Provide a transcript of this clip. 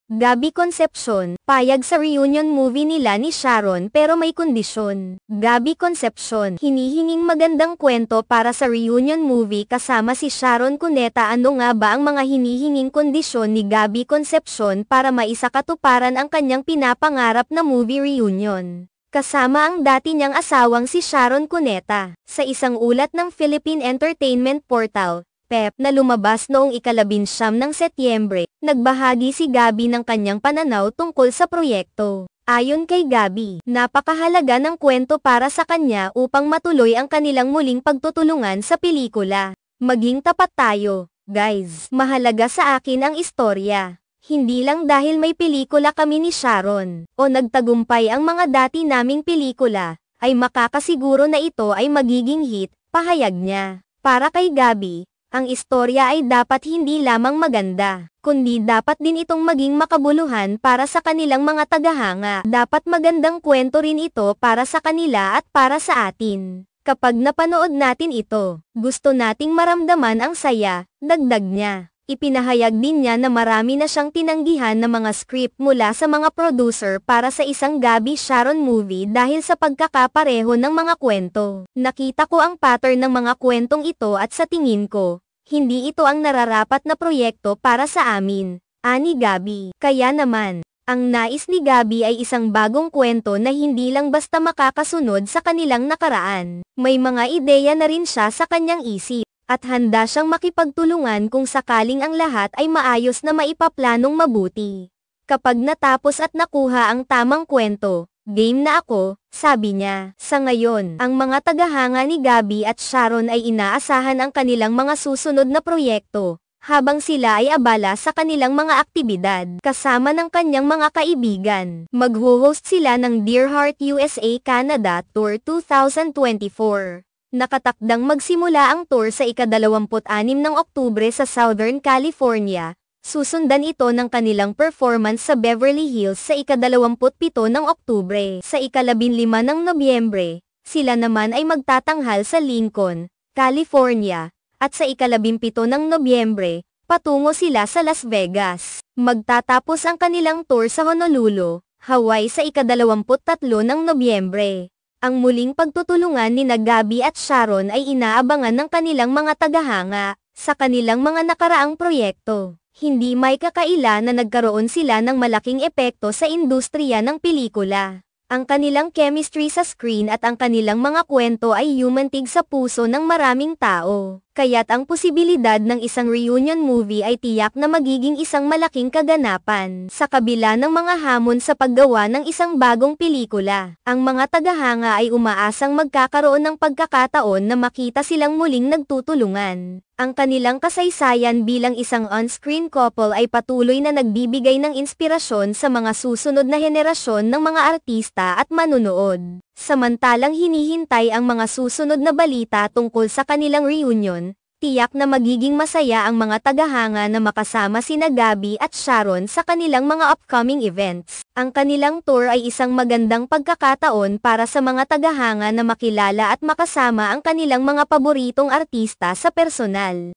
Gabby Concepcion, payag sa reunion movie nila ni Sharon pero may kondisyon. Gabby Concepcion, hinihinging magandang kwento para sa reunion movie kasama si Sharon Cuneta. Ano nga ba ang mga hinihinging kondisyon ni Gabby Concepcion para maisakatuparan ang kanyang pinapangarap na movie reunion? Kasama ang dati niyang asawang si Sharon Cuneta. Sa isang ulat ng Philippine Entertainment Portal, PEP, na lumabas noong ika-19 ng Setyembre, nagbahagi si Gabby ng kanyang pananaw tungkol sa proyekto. Ayon kay Gabby, napakahalaga ng kwento para sa kanya upang matuloy ang kanilang muling pagtutulungan sa pelikula. Maging tapat tayo, guys. Mahalaga sa akin ang istorya. Hindi lang dahil may pelikula kami ni Sharon, o nagtagumpay ang mga dati naming pelikula, ay makakasiguro na ito ay magiging hit, pahayag niya. Para kay Gabby, ang istorya ay dapat hindi lamang maganda, kundi dapat din itong maging makabuluhan para sa kanilang mga tagahanga. Dapat magandang kwento rin ito para sa kanila at para sa atin. Kapag napanood natin ito, gusto nating maramdaman ang saya, dagdag niya. Ipinahayag din niya na marami na siyang tinanggihan na mga script mula sa mga producer para sa isang Gabby Sharon movie dahil sa pagkakapareho ng mga kwento. Nakita ko ang pattern ng mga kwentong ito at sa tingin ko, hindi ito ang nararapat na proyekto para sa amin, ani Gabby. Kaya naman, ang nais ni Gabby ay isang bagong kwento na hindi lang basta makakasunod sa kanilang nakaraan. May mga ideya na rin siya sa kanyang isip, at handa siyang makipagtulungan kung sakaling ang lahat ay maayos na maipaplanong mabuti. Kapag natapos at nakuha ang tamang kwento, game na ako, sabi niya. Sa ngayon, ang mga tagahanga ni Gabby at Sharon ay inaasahan ang kanilang mga susunod na proyekto, habang sila ay abala sa kanilang mga aktibidad, kasama ng kanyang mga kaibigan. Magho-host sila ng Dear Heart USA Canada Tour 2024. Nakatakdang magsimula ang tour sa ika-26 ng Oktubre sa Southern California. Susundan ito ng kanilang performance sa Beverly Hills sa ika-27 ng Oktubre. Sa ika-15 ng Nobyembre, sila naman ay magtatanghal sa Lincoln, California, at sa ika-17 ng Nobyembre, patungo sila sa Las Vegas. Magtatapos ang kanilang tour sa Honolulu, Hawaii sa ika-23 ng Nobyembre. Ang muling pagtutulungan ni Gabby at Sharon ay inaabangan ng kanilang mga tagahanga sa kanilang mga nakaraang proyekto. Hindi may kakaila na nagkaroon sila ng malaking epekto sa industriya ng pelikula. Ang kanilang chemistry sa screen at ang kanilang mga kwento ay yumantig sa puso ng maraming tao. Kaya't ang posibilidad ng isang reunion movie ay tiyak na magiging isang malaking kaganapan. Sa kabila ng mga hamon sa paggawa ng isang bagong pelikula, ang mga tagahanga ay umaasang magkakaroon ng pagkakataon na makita silang muling nagtutulungan. Ang kanilang kasaysayan bilang isang on-screen couple ay patuloy na nagbibigay ng inspirasyon sa mga susunod na henerasyon ng mga artista at manunood. Samantalang hinihintay ang mga susunod na balita tungkol sa kanilang reunion, tiyak na magiging masaya ang mga tagahanga na makasama sina Gabby at Sharon sa kanilang mga upcoming events. Ang kanilang tour ay isang magandang pagkakataon para sa mga tagahanga na makilala at makasama ang kanilang mga paboritong artista sa personal.